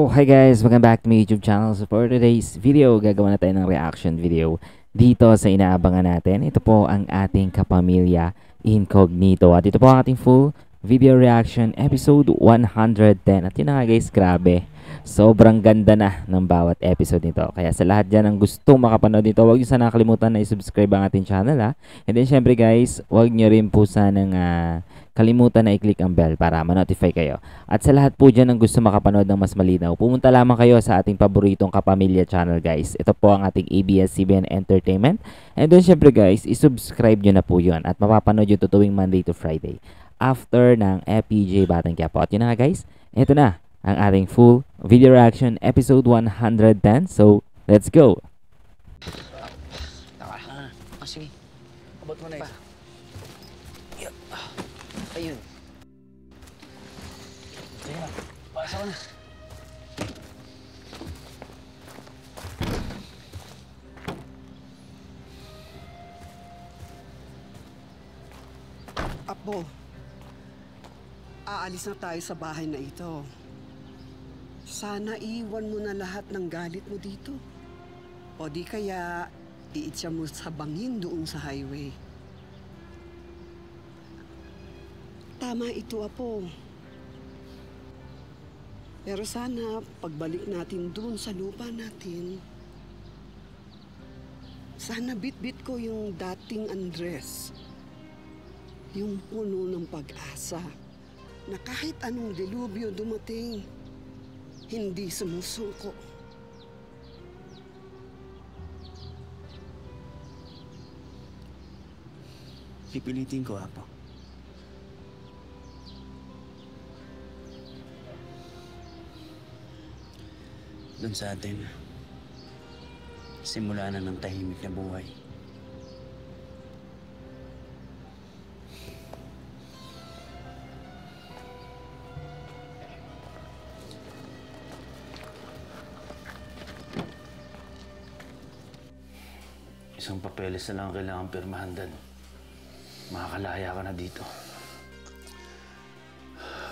Hi guys! Welcome back to my YouTube channel. So for today's video, gagawa na tayo ng reaction video dito sa inaabangan natin. Ito po ang ating Kapamilya Incognito. At ito po ang ating full video reaction episode 110. At yun na nga guys, grabe. Sobrang ganda na ng bawat episode nito. Kaya sa lahat dyan ang gustong makapanood nito, huwag nyo sana nakalimutan na i-subscribe ang ating channel ha. And then syempre guys, huwag nyo rin po sanang kalimutan na i-click ang bell para ma-notify kayo. At sa lahat po dyan ang gusto makapanood ng mas malinaw, pumunta lamang kayo sa ating paboritong Kapamilya channel guys. Ito po ang ating ABS-CBN Entertainment. And then syempre guys, i-subscribe nyo na po yun at mapapanood yun tuwing Monday to Friday after ng FPJ Batang Quiapo. At yun na nga guys, ito na ang ating full video reaction episode 110. So, let's go! Sige. Abot mo na isa. Ayun. Sige na. Pasa ko na. Apo, aalis na tayo sa bahay na ito. Sana iwan mo na lahat ng galit mo dito. O di kaya iitsa mo sa bangin doon sa highway. Tama ito, Apo. Pero sana pagbalik natin doon sa lupa natin, sana bit-bit ko yung dating Andres. Yung puno ng pag-asa na kahit anong dilubyo dumating, hindi sumusuko. Pipilitin ko, Apo. Doon sa atin, simula na ng tahimik na buhay. Isang papeles na lang ang kailangan pirmahan din. Makakalaya ka na dito.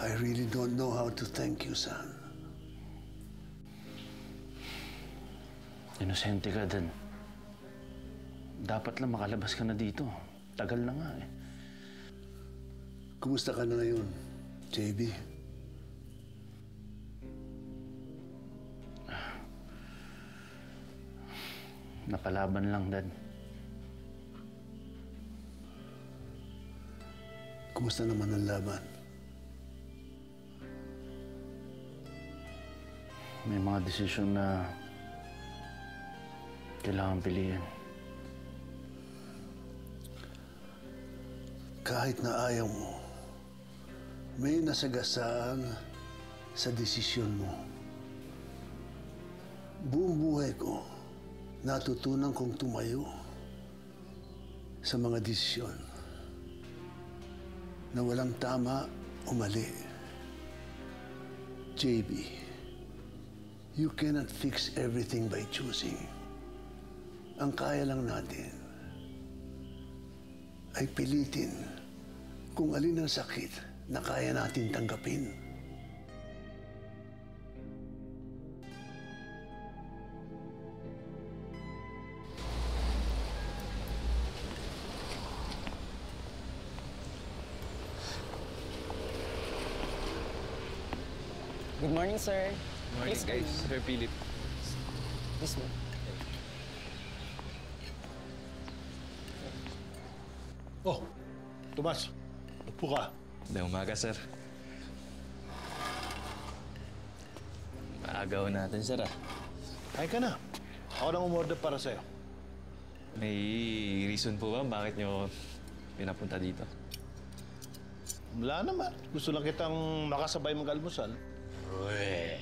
I really don't know how to thank you, son. Inosente ka din. Dapat lang makalabas ka na dito. Tagal na nga eh. Kumusta ka na ngayon, JB? Napalaban lang, Dad. Kumusta naman ang laban? May mga desisyon na kailangan piliin. Kahit na ayaw mo, may nasagasaan sa desisyon mo. Buong buhay ko, natutunan kong tumayo sa mga desisyon na walang tama o mali. JB, you cannot fix everything by choosing. Ang kaya lang natin ay pilitin kung alin ang sakit na kaya natin tanggapin. Good morning, sir. Morning, Please guys. come in. Sir Philip. This one. Oh, Tomas, upo ka. Magandang umaga, sir. Maagaw natin, sir, ah. Kain ka na. Ako nang umorder para sa'yo. May reason po ba bakit nyo pinapunta dito? Wala naman. Gusto lang kitang makasabay mag-almusal. Uy!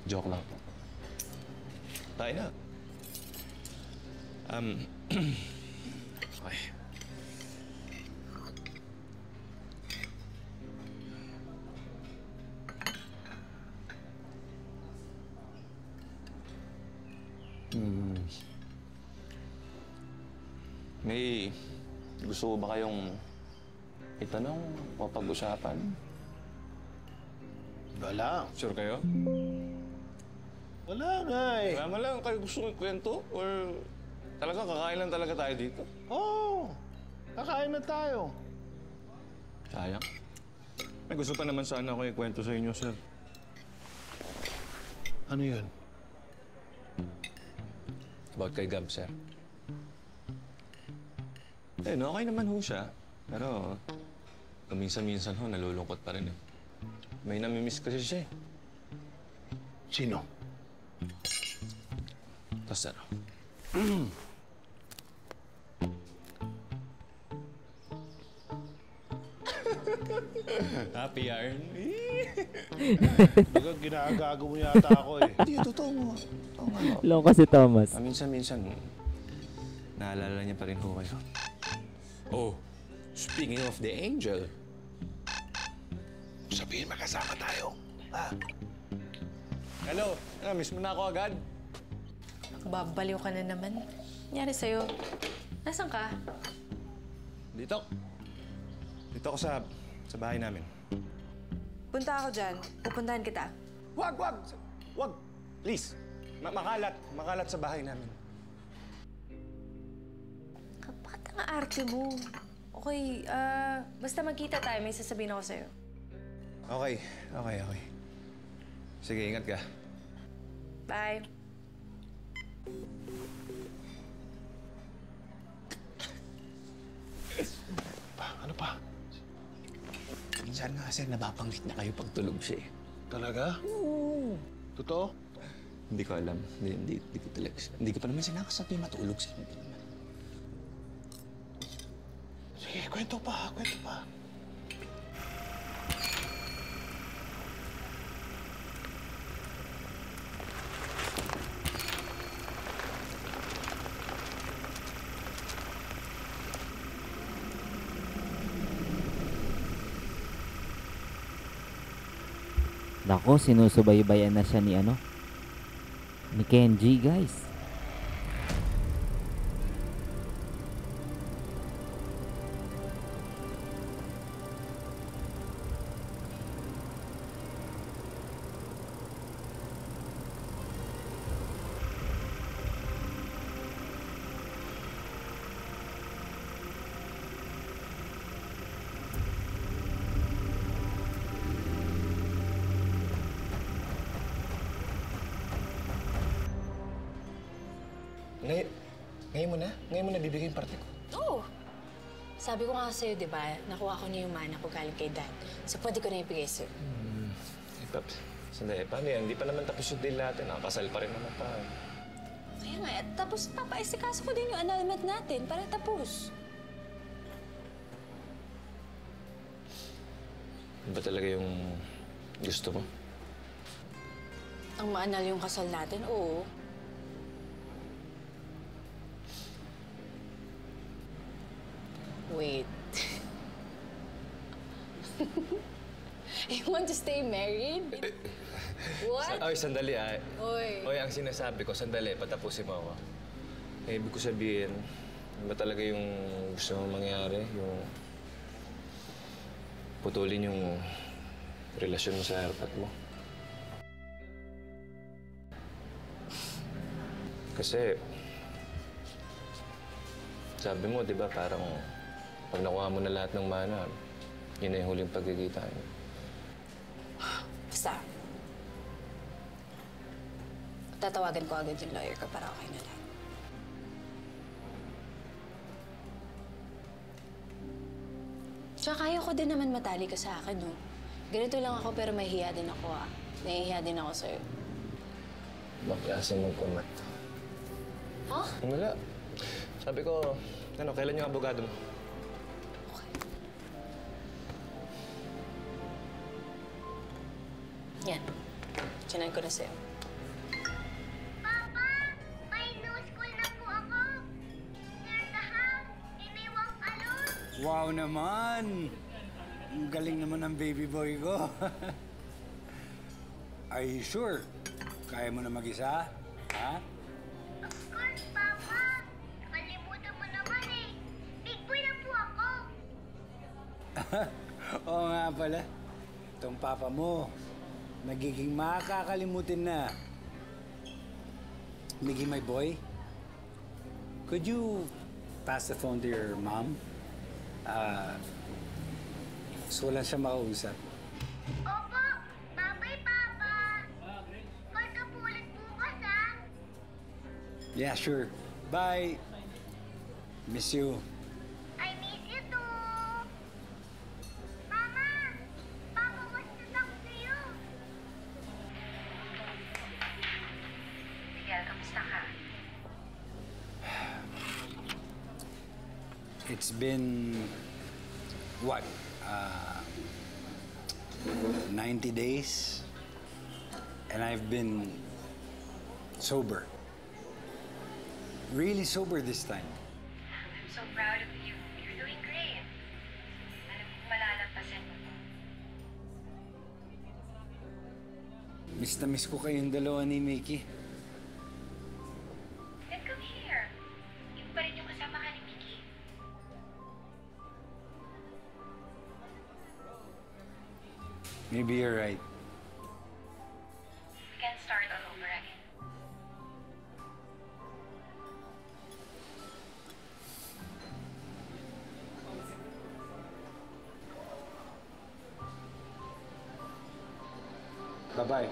Joke lang po. Tayo na. Okay. May gusto ba kayong itanong o pag-usapan? Wala. Sure kayo? Wala nga eh. Wala man lang kayo gusto ng kwento? Or talaga kakain lang talaga tayo dito? Oo. Kakain na tayo. Sayang. May gusto pa naman sana ako ikwento sa inyo, sir. Ano yun? About kay Gab, sir. Eh, no, okay naman ho siya. Pero, minsan-minsan ho, nalulungkot pa rin eh. May namimiss kasi siya eh. Sino? Tapos ano? Happy yarn. Baga ginagago mo yata ako eh. Hindi, totoo mo. Totoo nga. Long kasi Thomas. Minsan-minsan, naalala niya pa rin ho kayo. Oh, speaking of the angel. Sabihin magkasama tayo. Hello, miss mo na ako agad? Babaliw ka na naman. Nangyari sa'yo. Nasaan ka? Dito. Dito ako sa bahay namin. Punta ako dyan. Pupuntahan kita. Wag! Wag! Please. Makalat sa bahay namin. Bakit ang arte mo? Okay, basta magkita tayo. May sasabihin ako sa'yo. Okay. Sige, ingat ka. Bye. Ano pa? Minsan nga, sir, nababanggit na kayo pag tulog siya eh. Talaga? Oo. Totoo? Hindi ko alam. Hindi ko talaga siya. Hindi ko pa naman sinakasabi matulog siya. Sige, kwento pa. Nako, sinusubaybayan na siya ni Kenji, guys. Ngayon mo na bibigay yung parte ko. Oo. Sabi ko nga sa'yo, di ba? Nakuha ko na yung mana ko galing kay Dad. So, pwede ko na ibigay sa'yo. Paps, sandali. Paano yan? Hindi pa naman tapos yung deal natin. Nakakasal pa rin naman tayo. Kaya nga, tapos papaisikaso ko din yung annulment natin para tapos. Ano ba talaga yung gusto mo? Ang maanal yung kasal natin, oo. Wait. You want to stay married? What? Ay, sandali Oy. Oy, ang sinasabi ko, sandali, patapusin mo ako. Eh, ibig ko sabihin, ano ba talaga yung gusto mong mangyari? Yung putulin yung relasyon mo sa airpot mo. Kasi, sabi mo, di ba, parang pag nakuha mo na lahat ng mana, yun na yung huling pagkikita niyo. Basta. Tatawagan ko agad yung lawyer ko para okay na lang. Tsaka kaya ko din naman matali ka sa akin, no? Ganito lang ako pero mahihiya din ako, ah. Nahihiya din ako sa'yo. Maklase mong kumat. Huh? Wala. Sabi ko, kailan yung abogado mo? Yan. Tiyanan ko na sa'yo. Papa! May new school na po ako! Near the house, iniwang alon! Wow naman! Ang galing naman ng baby boy ko. Are you sure? Kaya mo na mag-isa? Ha? Of course, Papa! Nakalimutan mo naman eh! Big boy na po ako! Oo nga pala. Itong papa mo, nagiging makakalimutin na. Miggy, my boy, could you pass the phone to your mom? Gusto ko lang siya makausap. Opo, babay, Papa. Call ka po ulit bukas, ha? Yeah, sure. Bye. Miss you. I miss you too. Mama, Papa wants to talk to you. Miguel, kamusta ka? It's been, what, 90 days? And I've been sober. Really sober this time. I'm so proud of you. You're doing great. Alam ko malalampasan mo. Miss na miss ko kayong dalawa ni Mickey. Then come here. Yung pa rin yung kasama ka ni Mickey. Maybe you're right. We can start all over again. Bye-bye.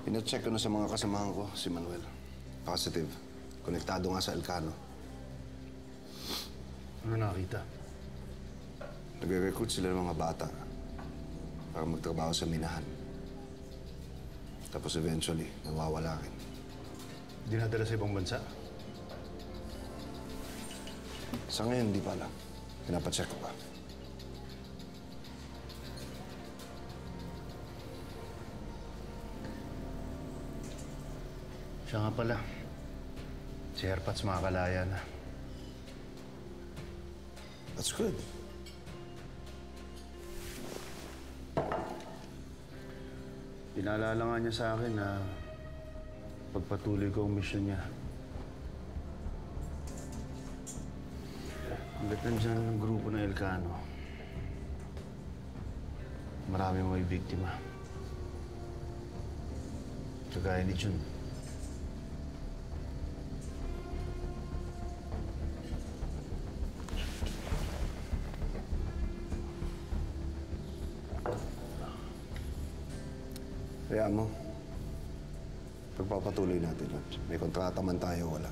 Pina-check ko na sa mga kasamahan ko, si Manuel. Positive. Konektado nga sa Elcano. Ano nakita? Nagre-recruit sila ng mga bata para magtrabaho sa minahan. Tapos eventually, nawawala rin. Dinadala sa ibang bansa? Sa ngayon, hindi pa alam. Pinapacheck ko pa. Siya nga pala. Si Herpats makakalaya na. That's good. Pinaalala nga niya sa akin na pagpatuloy ko ang mission niya. Hanggat nandyan ang grupo ng Elcano, marami may biktima. Kagaya ni Jun. Kaya mo, pagpapatuloy natin lang. May kontrata man tayo, wala.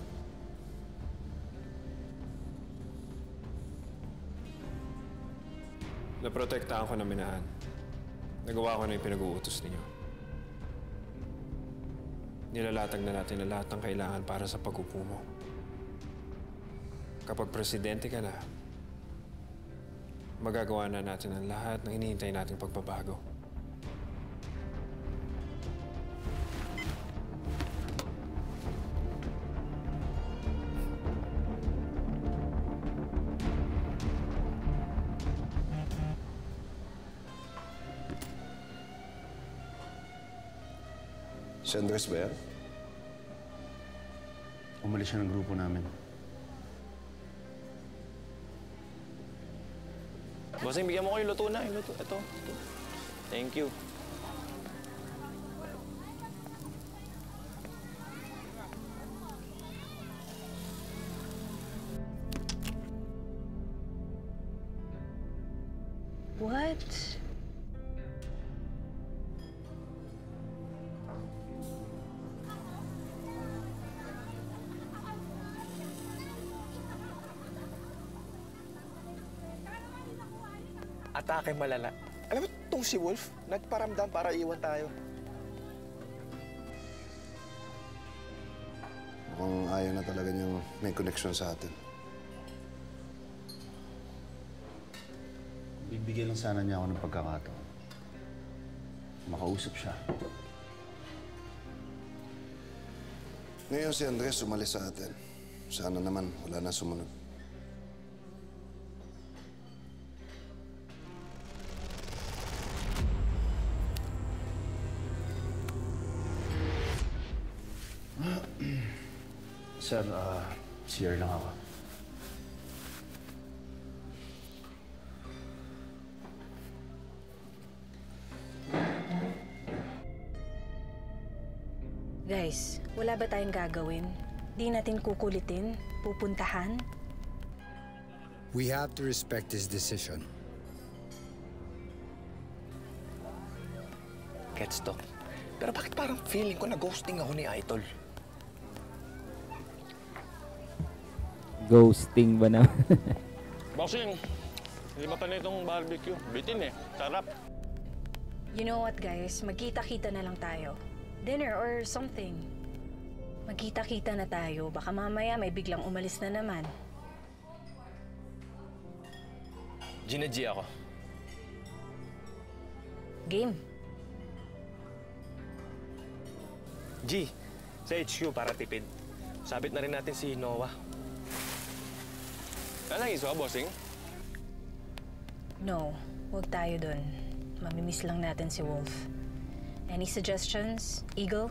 Naprotektahan ko na minahan. Nagawa ko na yung pinag-uutos ninyo. Nilalatag na natin ang lahat ng kailangan para sa pag-upo mo. Kapag presidente ka na, magagawa na natin ang lahat ng hinihintay nating pagbabago. Si Andres ba yan? Umalis siya ng grupo namin. Bossing, bigyan mo ko yung luto na. Yung luto. Ito. Thank you. What? Atake malala. Alam mo, itong si Wolf, nagparamdam para iwan tayo. Mukhang ayaw na talaga niyang may connection sa atin. Bibigyan lang sana niya ako ng pagkakataon. makausap siya. Ngayon si Andres umalis sa atin. Sana naman wala na sumunod. Sir, CR lang ako. Guys, wala ba tayong gagawin? Di natin kukulitin? Pupuntahan? We have to respect his decision. Gets to. Pero bakit parang feeling ko na ghosting ako ni Idol? Ghosting ba na? Bossing, lima pa na itong barbecue. Bitin eh. Sarap. You know what, guys? Magkita-kita na lang tayo. Dinner or something. Magkita-kita na tayo. Baka mamaya may biglang umalis na naman. Gina G ako. Game. G, sa HQ para tipid. Sabit na rin natin si Noah. Ano lang iso, bossing? No, huwag tayo dun. Mamimiss lang natin si Wolf. Any suggestions, Eagle?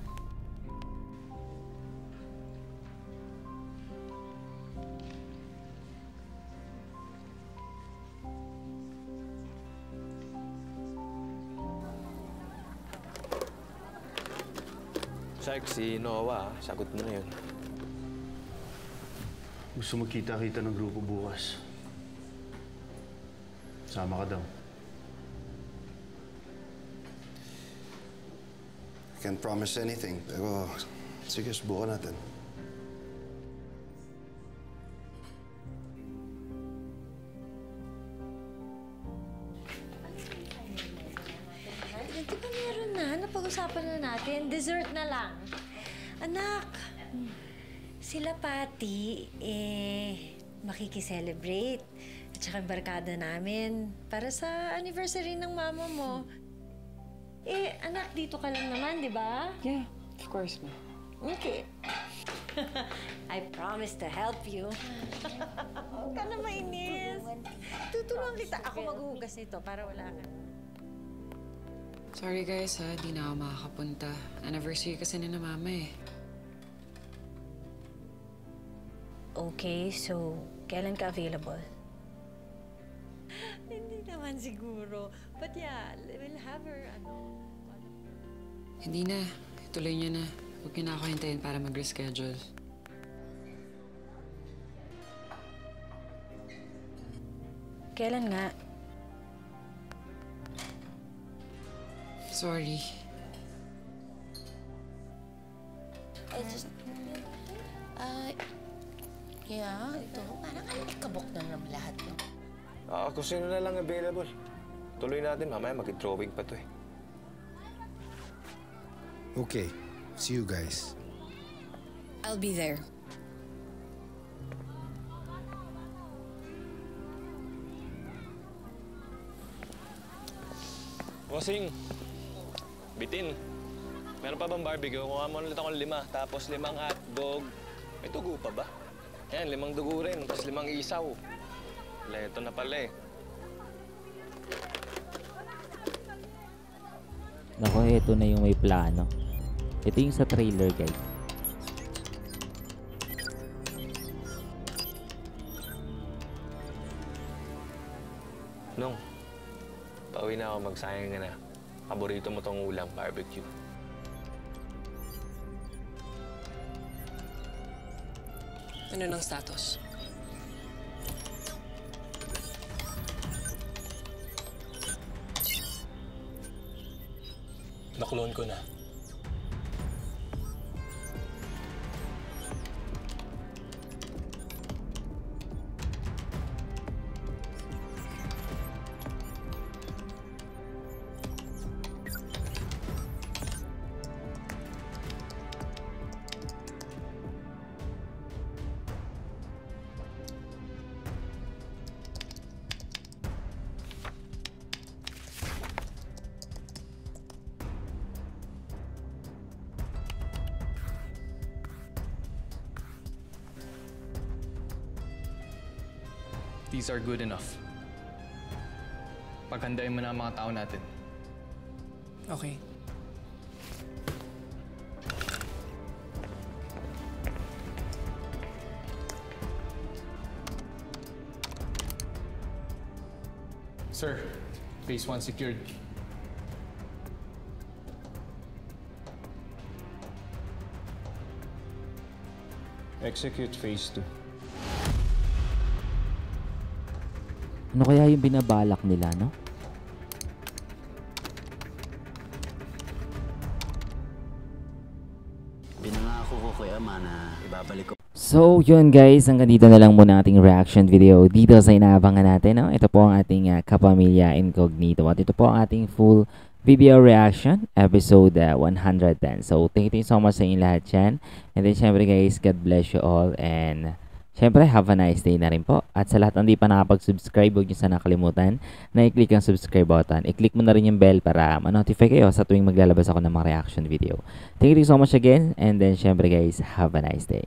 Sark, si Noah, sagot mo na yun. Gusto magkita-kita ng grupo bukas. Sama ka daw. Can't promise anything, pero sige, subukan natin. Di ba meron na? Napag-usapan na natin. Dessert na lang. Anak, sila Patty, makikiselebrate. At saka barkada namin para sa anniversary ng mama mo. Anak, dito ka lang naman, di ba? Yeah, of course, ma. Okay. I promise to help you. Huwag ka na mainis. Tutulungan kita. Ako maghuhugas nito para wala ka. Sorry guys, di na ako makakapunta. Anniversary kasi ni na mama eh. Okay, so kailan ka available? Hindi naman siguro. But yeah, we'll have her, Hindi na. Ituloy niyo na. Huwag niyo na ako hintayin para mag-reschedule. Kailan nga? Sorry. Yeah, ito. Parang kabok na naman lahat, no? Kung sino na lang available. Tuloy natin, mamaya mag-drawing pa to eh. Okay, see you guys. I'll be there. Bossing, bitin. Meron pa bang barbecue? Kuha mo ulit akong 5, tapos 5 hotdog. May dugo pa ba? Yan, 5 dugo rin, tapos 5 isaw. Leto na pala eh. Nako, ito na yung may plano. Ito yung sa trailer, guys. Nung, pauwi na ako, magsayang na. Paborito mo tong ulam, barbecue. Ano ng status? Nakulon ko na. These are good enough. Paghandain mo na ang mga tao natin. Okay. Sir, phase 1 secured. Execute phase 2. Ano kaya yung binabalak nila, no? Pinangako ko Kuya Ma na ibabalik ko. So, yun guys, hanggang dito na lang muna ating reaction video dito sa inaabangan natin. No? Ito po ang ating Kapamilya Incognito. At ito po ang ating full video reaction, episode 110. So, thank you so much sa inyo lahat dyan. And then, syempre guys, God bless you all. And, syempre, have a nice day na rin po. At sa lahat ng di pa nakapag-subscribe, huwag nyo sana nakalimutan na i-click ang subscribe button. I-click mo na rin yung bell para ma-notify kayo sa tuwing maglalabas ako ng mga reaction video. Thank you so much again. And then, syempre guys, have a nice day.